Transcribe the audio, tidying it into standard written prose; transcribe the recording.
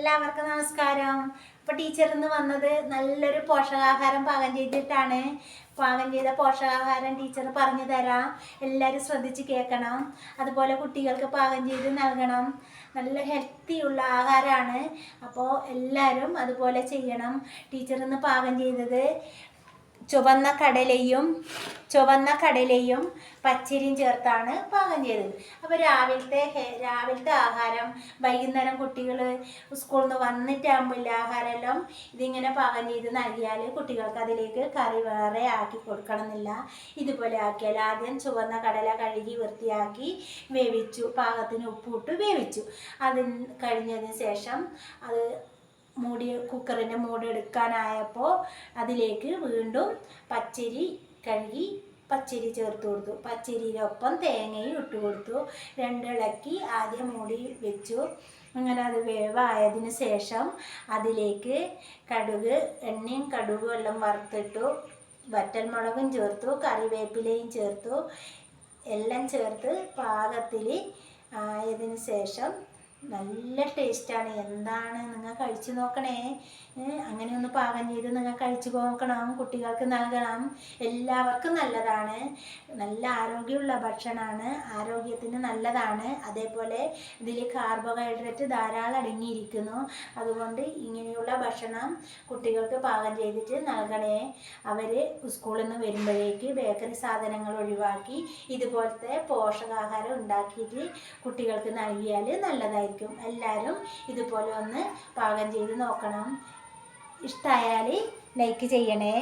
എല്ലാവർക്കും നമസ്കാരം. അപ്പോൾ ടീച്ചർ ഇന്ന് വന്നത് നല്ലൊരു പോഷകാഹാരം പാകം ചെയ്തിട്ടാണ്. പാകം ചെയ്ത പോഷകാഹാരം ടീച്ചർ പറഞ്ഞു തരാം. എല്ലാവരും ശ്രദ്ധിച്ച് കേൾക്കണം. അതുപോലെ കുട്ടികൾക്ക് പാകം ചെയ്ത് നൽകണം. നല്ല ഹെൽത്തിയുള്ള ആഹാരമാണ്. അപ്പോൾ എല്ലാവരും അതുപോലെ ചെയ്യണം. ടീച്ചർ ഇന്ന് പാകം ചെയ്തത് ചുവന്ന കടലയും പച്ചരിയും ചേർത്താണ് പാകം ചെയ്തത്. അപ്പോൾ രാവിലത്തെ ആഹാരം വൈകുന്നേരം കുട്ടികൾ സ്കൂളിൽ നിന്ന് വന്നിട്ടാകുമ്പോൾ ആഹാരമെല്ലാം ഇതിങ്ങനെ പാകം ചെയ്ത് നൽകിയാൽ കുട്ടികൾക്ക് അതിലേക്ക് കറി വേറെ ആക്കി കൊടുക്കണമെന്നില്ല. ഇതുപോലെ ആക്കിയാൽ ആദ്യം ചുവന്ന കടല കഴുകി വൃത്തിയാക്കി വേവിച്ചു, പാകത്തിന് ഉപ്പിട്ട് വേവിച്ചു. അതിന് കഴിഞ്ഞതിന് ശേഷം അത് കുക്കറിൻ്റെ മൂടി എടുക്കാനായപ്പോൾ അതിലേക്ക് വീണ്ടും പച്ചരി കഴുകി പച്ചരി ചേർത്ത് കൊടുത്തു. പച്ചരിയിലൊപ്പം തേങ്ങയും ഇട്ട് കൊടുത്തു. രണ്ടിളക്കി ആദ്യം മൂടി വെച്ചു. അങ്ങനെ അത് വേവായതിന് ശേഷം അതിലേക്ക് എണ്ണയും കടുകും എല്ലാം വറുത്തിട്ടു. വറ്റൽമുളകും ചേർത്തു, കറിവേപ്പിലയും ചേർത്തു. എല്ലാം ചേർത്ത് പാകത്തിൽ ആയതിന് ശേഷം നല്ല ടേസ്റ്റാണ്. എന്താണ്, നിങ്ങൾ കഴിച്ചു നോക്കണേ. അങ്ങനെ ഒന്ന് പാകം ചെയ്ത് നിങ്ങൾ കഴിച്ചു നോക്കണം. കുട്ടികൾക്ക് നൽകണം. എല്ലാവർക്കും നല്ലതാണ്. നല്ല ആരോഗ്യമുള്ള ഭക്ഷണമാണ്, ആരോഗ്യത്തിന് നല്ലതാണ്. അതേപോലെ ഇതിൽ കാർബോഹൈഡ്രേറ്റ് ധാരാളം അടങ്ങിയിരിക്കുന്നു. അതുകൊണ്ട് ഇങ്ങനെയുള്ള ഭക്ഷണം കുട്ടികൾക്ക് പാകം ചെയ്തിട്ട് നൽകണേ. അവർ സ്കൂളിൽ നിന്ന് വരുമ്പോഴേക്ക് ബേക്കറി സാധനങ്ങൾ ഒഴിവാക്കി ഇതുപോലത്തെ പോഷകാഹാരം ഉണ്ടാക്കിയിട്ട് കുട്ടികൾക്ക് നൽകിയാൽ നല്ലതായിരിക്കും. എല്ലാവരും ഇതുപോലെ ഒന്ന് പാകം ചെയ്ത് നോക്കണം. ഇഷ്ടമായാൽ ലൈക്ക് ചെയ്യണേ.